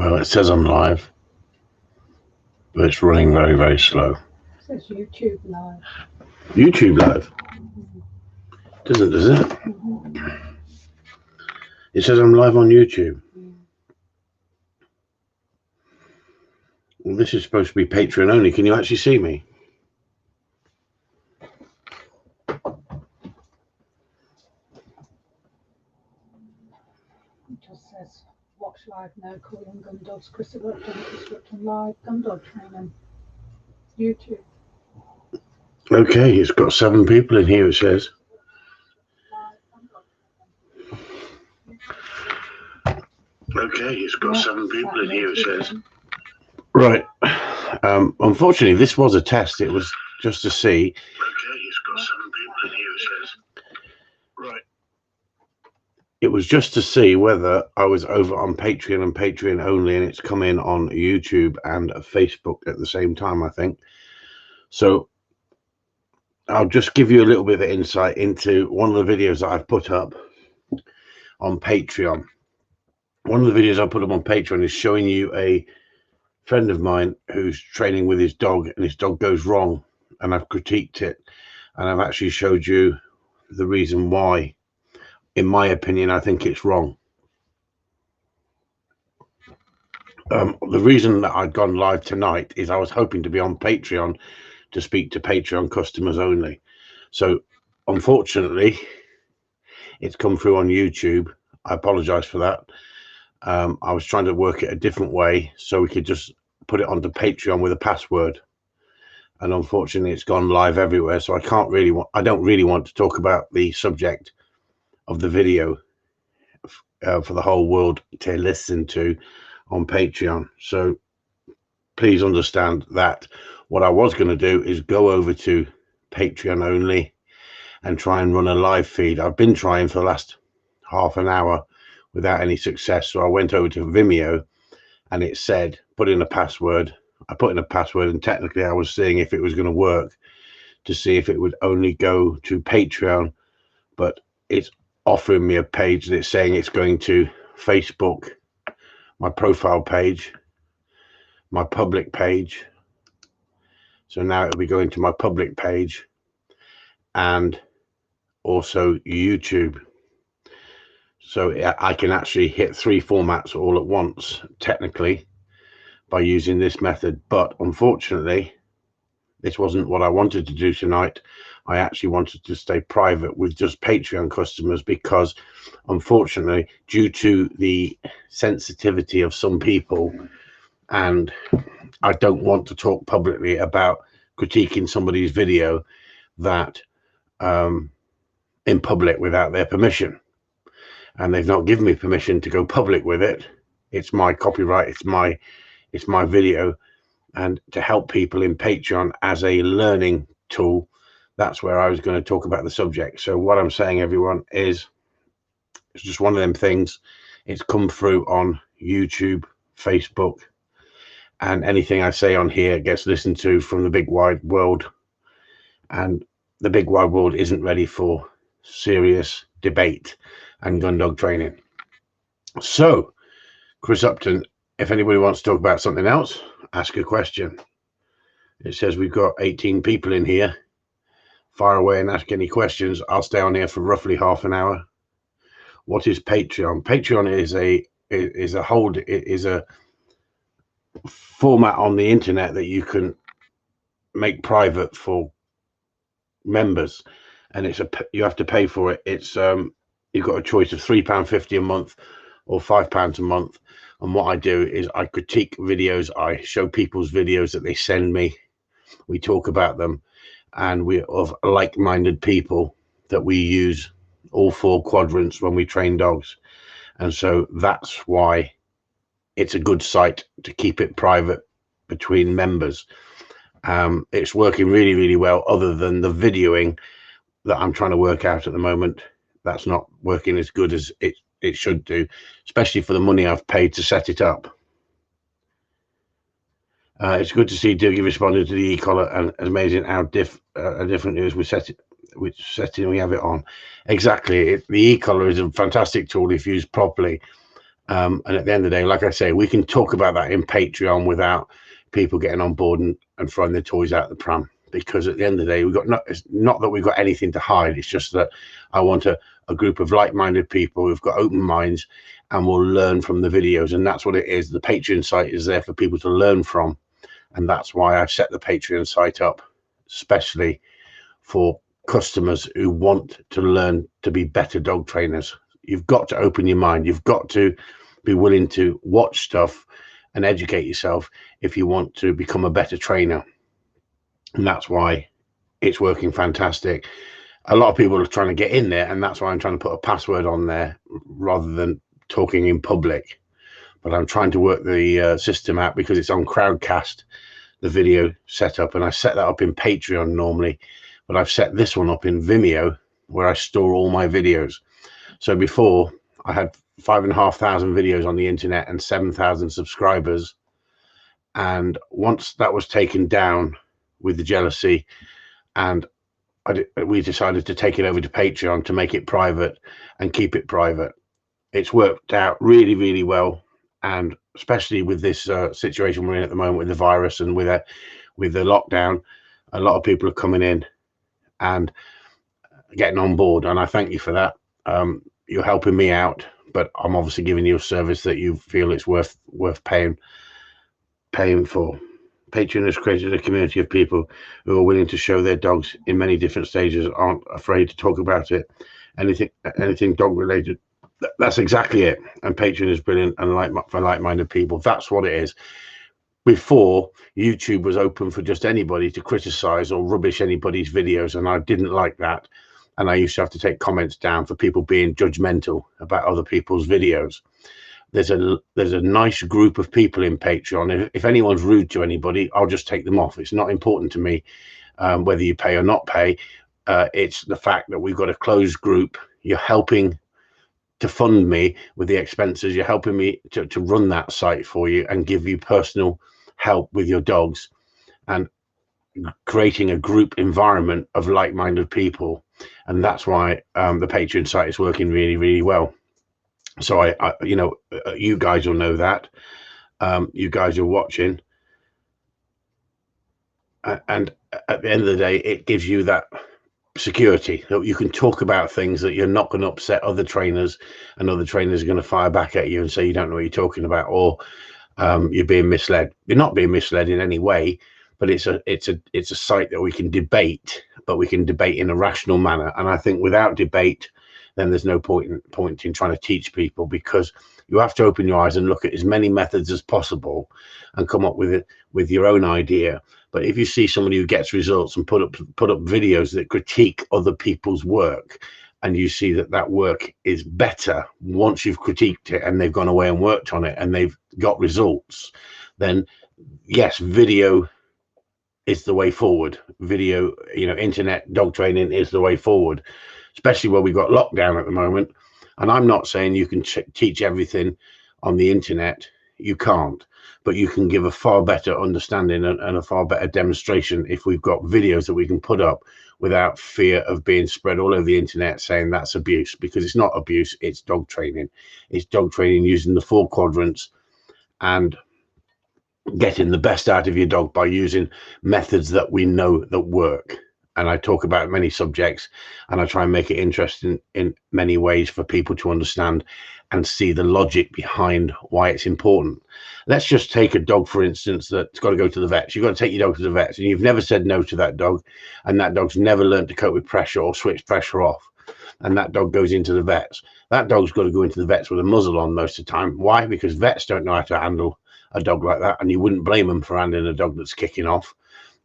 Well, it says I'm live, but it's running very, very slow. It says YouTube live. YouTube live? Doesn't, does it? It says I'm live on YouTube. Well, this is supposed to be Patreon only. Can you actually see me? It just says watch live now, Corleone Gundogs, Chris at Upton live, Gundog training. YouTube. Okay, it's got 7 people in here, it says. Okay, it's got 7 people in here, it says. Right. Unfortunately, this was a test. It was just to see. Okay, it's got 7 people in here, it says. Right. It was just to see whether I was over on Patreon and Patreon only, and it's come in on YouTube and Facebook at the same time, I think. So I'll just give you a little bit of insight into one of the videos that I've put up on Patreon. One of the videos I put up on Patreon is showing you a friend of mine who's training with his dog, and his dog goes wrong, and I've critiqued it, and I've actually showed you the reason why. In my opinion, I think it's wrong. The reason that I'd gone live tonight is I was hoping to be on Patreon to speak to Patreon customers only. So unfortunately, it's come through on YouTube. I apologize for that. I was trying to work it a different way so we could just put it onto Patreon with a password, and unfortunately it's gone live everywhere, so I don't really want to talk about the subject of the video for the whole world to listen to on Patreon. So please understand that what I was going to do is go over to Patreon only and try and run a live feed. I've been trying for the last half an hour without any success, so I went over to Vimeo, and it said put in a password. I put in a password, and technically I was seeing if it was going to work, to see if it would only go to Patreon, but it's offering me a page that's saying it's going to Facebook, my profile page, my public page. So now it'll be going to my public page and also YouTube. So I can actually hit 3 formats all at once, technically, by using this method. But unfortunately, this wasn't what I wanted to do tonight. I actually wanted to stay private with just Patreon customers, because unfortunately, due to the sensitivity of some people, and I don't want to talk publicly about critiquing somebody's video that in public without their permission, and they've not given me permission to go public with it. It's my copyright, it's my video, and to help people in Patreon as a learning tool, that's where I was going to talk about the subject. So what I'm saying, everyone, is it's just one of them things. It's come through on YouTube, Facebook, and anything I say on here gets listened to from the big wide world, and the big wide world isn't ready for serious debate and Gundog training. So Chris Upton, if anybody wants to talk about something else, ask a question. It says we've got 18 people in here. Fire away and ask any questions. I'll stay on here for roughly half an hour. What is Patreon? Patreon is a format on the internet that you can make private for members, and you have to pay for it. It's you've got a choice of £3.50 a month or £5 a month. And what I do is I critique videos. I show people's videos that they send me. We talk about them, and we're of like-minded people that we use all 4 quadrants when we train dogs. And so that's why it's a good site to keep it private between members. It's working really, really well, other than the videoing that I'm trying to work out at the moment. That's not working as good as it should do, especially for the money I've paid to set it up. It's good to see Dougie responded to the e-collar, and amazing how different it is with setting we have it on. Exactly. The e-collar is a fantastic tool if used properly, And at the end of the day, like I say, we can talk about that in Patreon without people getting on board and throwing their toys out the pram. Because at the end of the day, we've got it's not that we've got anything to hide. It's just that I want a group of like-minded people who've got open minds and will learn from the videos. And that's what it is. The Patreon site is there for people to learn from. And that's why I've set the Patreon site up, especially for customers who want to learn to be better dog trainers. You've got to open your mind. You've got to be willing to watch stuff and educate yourself if you want to become a better trainer. And that's why it's working fantastic. A lot of people are trying to get in there, and that's why I'm trying to put a password on there rather than talking in public. But I'm trying to work the system out because it's on Crowdcast, the video setup, and I set that up in Patreon normally, but I've set this one up in Vimeo where I store all my videos. So before I had 5,500 videos on the internet and 7,000 subscribers, and once that was taken down with the jealousy, and we decided to take it over to Patreon to make it private and keep it private. It's worked out really, really well, and especially with this situation we're in at the moment with the virus and with the lockdown, a lot of people are coming in and getting on board, and I thank you for that. You're helping me out, but I'm obviously giving you a service that you feel it's worth paying for. Patreon has created a community of people who are willing to show their dogs in many different stages, aren't afraid to talk about it. Anything dog related. That's exactly it. And Patreon is brilliant and for like-minded people. That's what it is. Before, YouTube was open for just anybody to criticize or rubbish anybody's videos, and I didn't like that. And I used to have to take comments down for people being judgmental about other people's videos. There's a nice group of people in Patreon. If anyone's rude to anybody, I'll just take them off. It's not important to me whether you pay or not pay. It's the fact that we've got a closed group. You're helping to fund me with the expenses. You're helping me to run that site for you and give you personal help with your dogs, and creating a group environment of like-minded people. And that's why the Patreon site is working really, really well. So I you guys will know that. You guys are watching, and at the end of the day, it gives you that security that you can talk about things that you're not going to upset other trainers, and other trainers are going to fire back at you and say you don't know what you're talking about, or you're being misled. You're not being misled in any way, but it's a site that we can debate, but we can debate in a rational manner. And I think without debate, then there's no point in trying to teach people, because you have to open your eyes and look at as many methods as possible and come up with your own idea. But if you see somebody who gets results and put up videos that critique other people's work, and you see that work is better once you've critiqued it and they've gone away and worked on it and they've got results, then yes, video is the way forward. Video, internet dog training is the way forward, especially where we've got lockdown at the moment. And I'm not saying you can teach everything on the internet. You can't, but you can give a far better understanding and a far better demonstration if we've got videos that we can put up without fear of being spread all over the internet saying that's abuse, because it's not abuse. It's dog training. It's dog training using the 4 quadrants and getting the best out of your dog by using methods that we know that work. And I talk about many subjects, and I try and make it interesting in many ways for people to understand and see the logic behind why it's important. Let's just take a dog, for instance, that's got to go to the vets. You've got to take your dog to the vets, and you've never said no to that dog, and that dog's never learned to cope with pressure or switch pressure off, and that dog goes into the vets. That dog's got to go into the vets with a muzzle on most of the time. Why? Because vets don't know how to handle a dog like that, and you wouldn't blame them for handling a dog that's kicking off.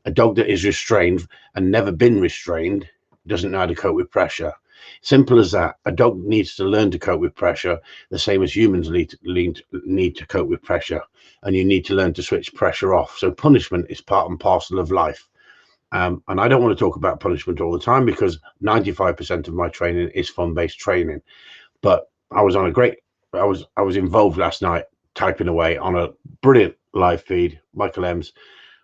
A dog that is restrained and never been restrained doesn't know how to cope with pressure. Simple as that. A dog needs to learn to cope with pressure, the same as humans need to cope with pressure, and you need to learn to switch pressure off. So punishment is part and parcel of life. And I don't want to talk about punishment all the time, because 95% of my training is fun-based training. But I was involved last night typing away on a brilliant live feed, Michael Ems,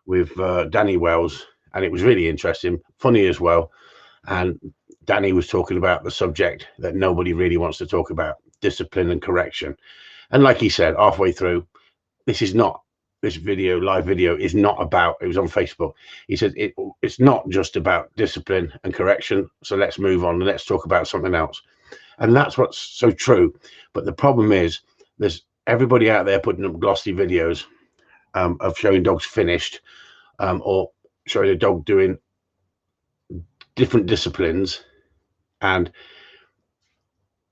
with Danny Wells, and it was really interesting, funny as well. And Danny was talking about the subject that nobody really wants to talk about, discipline and correction. And like he said, halfway through, this live video is not about, it was on Facebook. He said, it's not just about discipline and correction. So let's move on and let's talk about something else. And that's what's so true. But the problem is there's everybody out there putting up glossy videos of showing dogs finished, or showing a dog doing different disciplines, and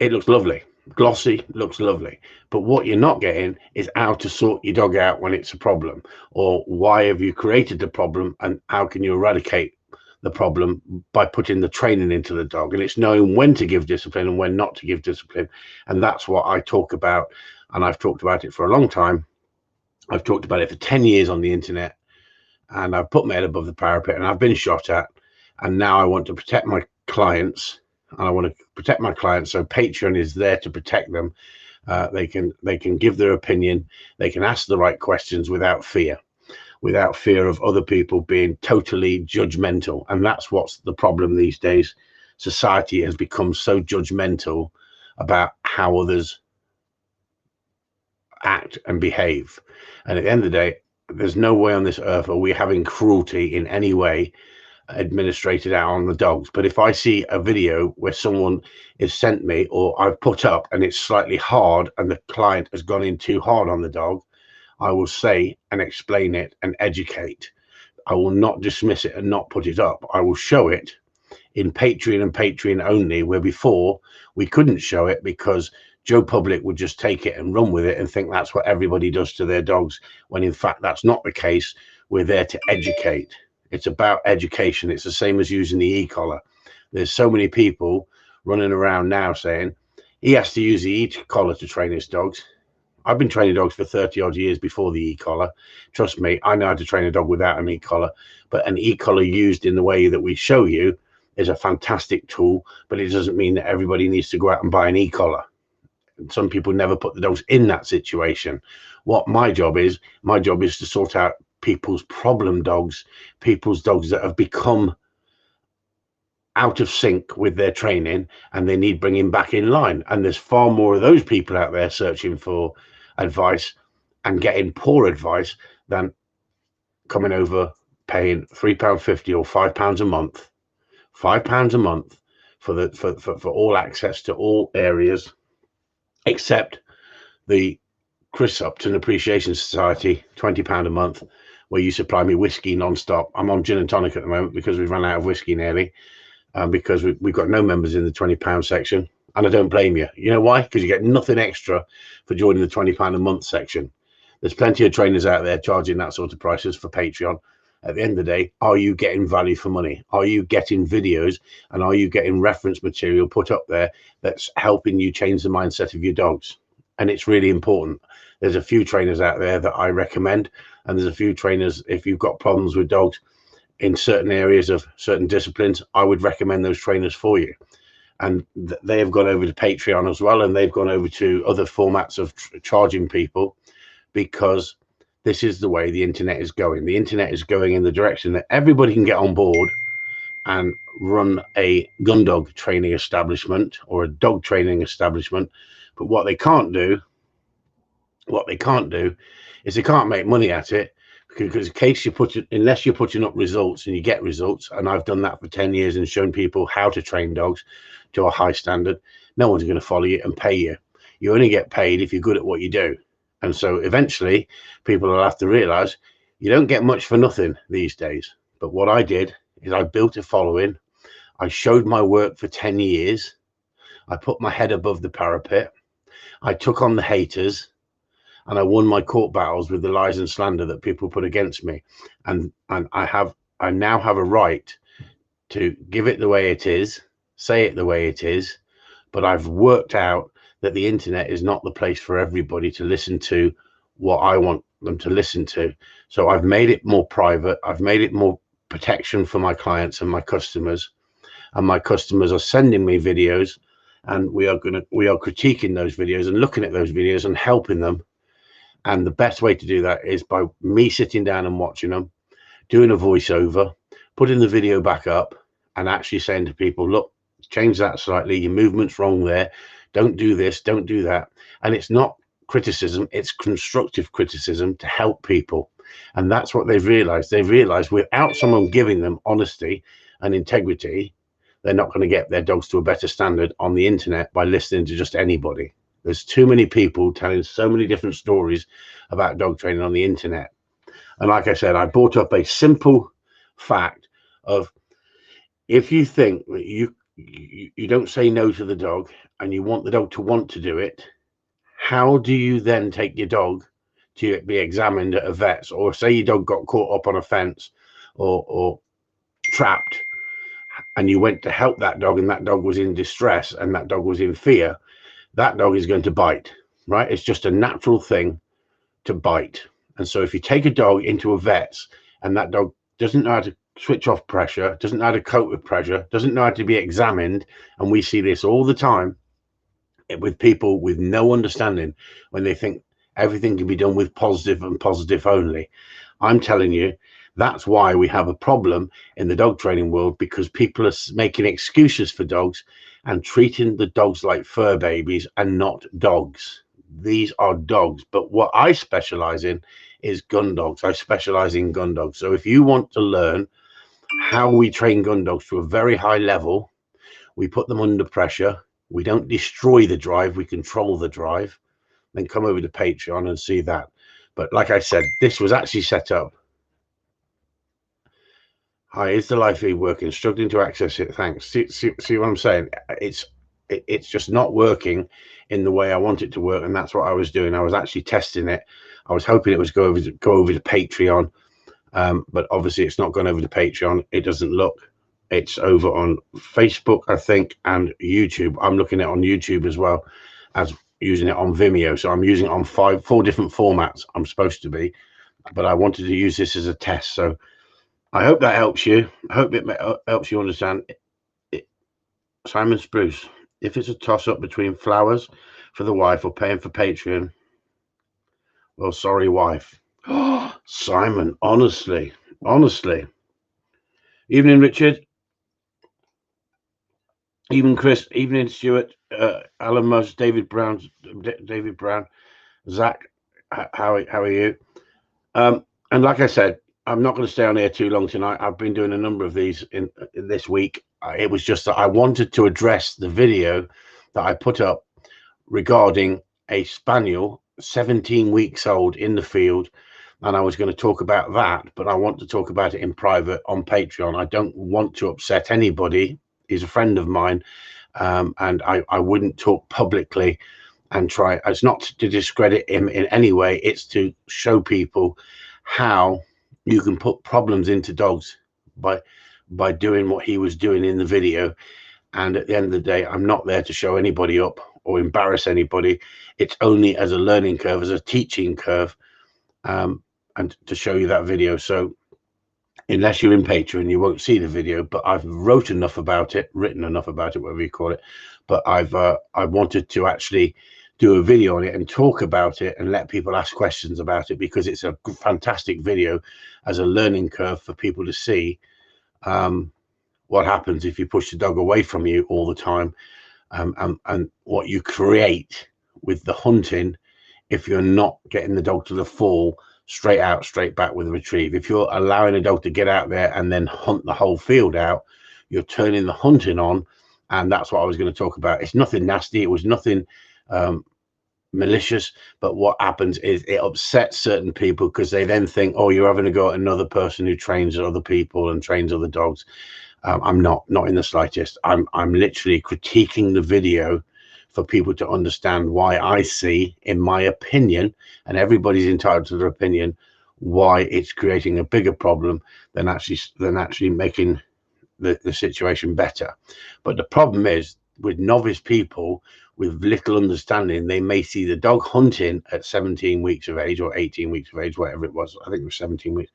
it looks lovely. Glossy looks lovely, but what you're not getting is how to sort your dog out when it's a problem, or why have you created the problem and how can you eradicate the problem by putting the training into the dog. And it's knowing when to give discipline and when not to give discipline. And that's what I talk about, and I've talked about it for a long time. I've talked about it for 10 years on the internet, and I've put my head above the parapet, and I've been shot at, and now I want to protect my clients, and I want to protect my clients. So Patreon is there to protect them. They can give their opinion. They can ask the right questions without fear of other people being totally judgmental. And that's what's the problem these days. Society has become so judgmental about how others act and behave. And at the end of the day, there's no way on this earth are we having cruelty in any way administrated out on the dogs. But if I see a video where someone is sent me, or I've put up and it's slightly hard and the client has gone in too hard on the dog, I will say and explain it and educate. I will not dismiss it and not put it up. I will show it in Patreon and Patreon only, where before we couldn't show it because Joe Public would just take it and run with it and think that's what everybody does to their dogs, when in fact that's not the case. We're there to educate. It's about education. It's the same as using the e-collar. There's so many people running around now saying he has to use the e-collar to train his dogs. I've been training dogs for 30 odd years before the e-collar. Trust me, I know how to train a dog without an e-collar, but an e-collar used in the way that we show you is a fantastic tool, but it doesn't mean that everybody needs to go out and buy an e-collar. Some people never put the dogs in that situation. What my job is to sort out people's problem dogs, people's dogs that have become out of sync with their training and they need bringing back in line. And there's far more of those people out there searching for advice and getting poor advice than coming over paying £3.50 or £5 a month, £5 a month for all access to all areas, except the Chris Upton Appreciation Society, £20 a month, where you supply me whiskey non-stop. I'm on gin and tonic at the moment because we've run out of whiskey nearly, because we've got no members in the £20 section. And I don't blame you. You know why? Because you get nothing extra for joining the £20 a month section. There's plenty of trainers out there charging that sort of prices for Patreon. At the end of the day, are you getting value for money? Are you getting videos, and are you getting reference material put up there that's helping you change the mindset of your dogs? And it's really important. There's a few trainers out there that I recommend, and there's a few trainers, if you've got problems with dogs in certain areas of certain disciplines, I would recommend those trainers for you. And they have gone over to Patreon as well, and they've gone over to other formats of charging people, because this is the way the internet is going. The internet is going in the direction that everybody can get on board and run a Gundog training establishment or a dog training establishment. But what they can't do is they can't make money at it, because in case unless you're putting up results and you get results, and I've done that for 10 years and shown people how to train dogs to a high standard, no one's going to follow you and pay you. You only get paid if you're good at what you do. And so eventually people will have to realize you don't get much for nothing these days. But what I did is I built a following. I showed my work for 10 years. I put my head above the parapet. I took on the haters, and I won my court battles with the lies and slander that people put against me. And I now have a right to give it the way it is, say it the way it is. But I've worked out that the internet is not the place for everybody to listen to what I want them to listen to. So I've made it more private. I've made it more protection for my clients and my customers. And my customers are sending me videos, and we are critiquing those videos and looking at those videos and helping them. And the best way to do that is by me sitting down and watching them, doing a voiceover, putting the video back up, and actually saying to people, look, change that slightly, your movement's wrong there, don't do this, don't do that. And it's not criticism, it's constructive criticism to help people. And that's what they've realized. They've realized without someone giving them honesty and integrity, they're not going to get their dogs to a better standard on the internet by listening to just anybody. There's too many people telling so many different stories about dog training on the internet. And like I said, I brought up a simple fact of, if you think that you don't say no to the dog and you want the dog to want to do it, how do you then take your dog to be examined at a vet's? Or say your dog got caught up on a fence or trapped, and you went to help that dog, and that dog was in distress and that dog was in fear, that dog is going to bite, right? It's just a natural thing to bite. And so if you take a dog into a vet's and that dog doesn't know how to switch off pressure, doesn't know how to cope with pressure, doesn't know how to be examined, and we see this all the time with people with no understanding, when they think everything can be done with positive and positive only. I'm telling you, that's why we have a problem in the dog training world, because people are making excuses for dogs and treating the dogs like fur babies and not dogs. These are dogs. But what I specialize in is Gundogs. I specialize in Gundogs. So if you want to learn how we train Gundogs to a very high level, we put them under pressure. We don't destroy the drive, we control the drive. Then come over to Patreon and see that. But like I said, this was actually set up. Hi, is the live feed working? Struggling to access it. Thanks. See what I'm saying? It's just not working in the way I want it to work, and that's what I was doing. I was actually testing it. I was hoping it was go over to Patreon, but obviously it's not gone over to Patreon. It doesn't look. It's over on Facebook, I think, and YouTube. I'm looking at it on YouTube as well as using it on Vimeo. So I'm using it on four different formats. I'm supposed to be, but I wanted to use this as a test. So I hope that helps you. I hope it helps you understand it. Simon Spruce, if it's a toss-up between flowers for the wife or paying for Patreon, well, sorry, wife. Simon, honestly. Evening, Richard. Evening, Chris. Evening, Stuart. Alan Musk, David Brown, Zach. How are you? And like I said, I'm not going to stay on here too long tonight. I've been doing a number of these in this week. It was just that I wanted to address the video that I put up regarding a spaniel 17 weeks old in the field, and I was going to talk about that, but I want to talk about it in private on Patreon. I don't want to upset anybody. He's a friend of mine, and I wouldn't talk publicly and try. It's not to discredit him in any way. It's to show people how you can put problems into dogs by doing what he was doing in the video. And at the end of the day, I'm not there to show anybody up or embarrass anybody. It's only as a learning curve, as a teaching curve, and to show you that video. So unless you're in Patreon, you won't see the video, but I've written enough about it, whatever you call it. But I wanted to actually do a video on it and talk about it and let people ask questions about it, because it's a fantastic video as a learning curve for people to see what happens if you push the dog away from you all the time, and what you create with the hunting if you're not getting the dog to the fall straight out, straight back with a retrieve. If you're allowing a dog to get out there and then hunt the whole field out, you're turning the hunting on. And that's what I was going to talk about. It's nothing nasty. It was nothing malicious. But what happens is it upsets certain people, because they then think, oh, you're having a go at another person who trains other people and trains other dogs. I'm not in the slightest. I'm literally critiquing the video for people to understand why I see, in my opinion, and everybody's entitled to their opinion, why it's creating a bigger problem than actually making the situation better. But the problem is, with novice people with little understanding, they may see the dog hunting at 17 weeks of age or 18 weeks of age, whatever it was. I think it was 17 weeks.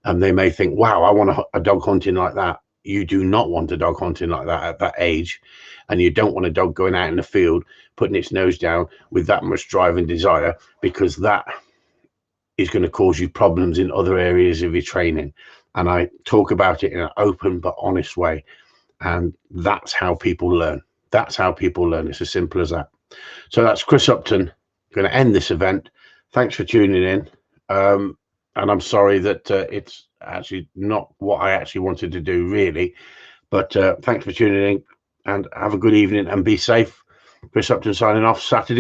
And they may think, wow, I want a dog hunting like that. You do not want a dog hunting like that at that age. And you don't want a dog going out in the field, putting its nose down with that much drive and desire, because that is going to cause you problems in other areas of your training. And I talk about it in an open but honest way. And that's how people learn. It's as simple as that. So that's Chris Upton. going to end this event. Thanks for tuning in. And I'm sorry that it's actually not what I actually wanted to do, really. But thanks for tuning in, and have a good evening and be safe. Chris Upton signing off. Saturday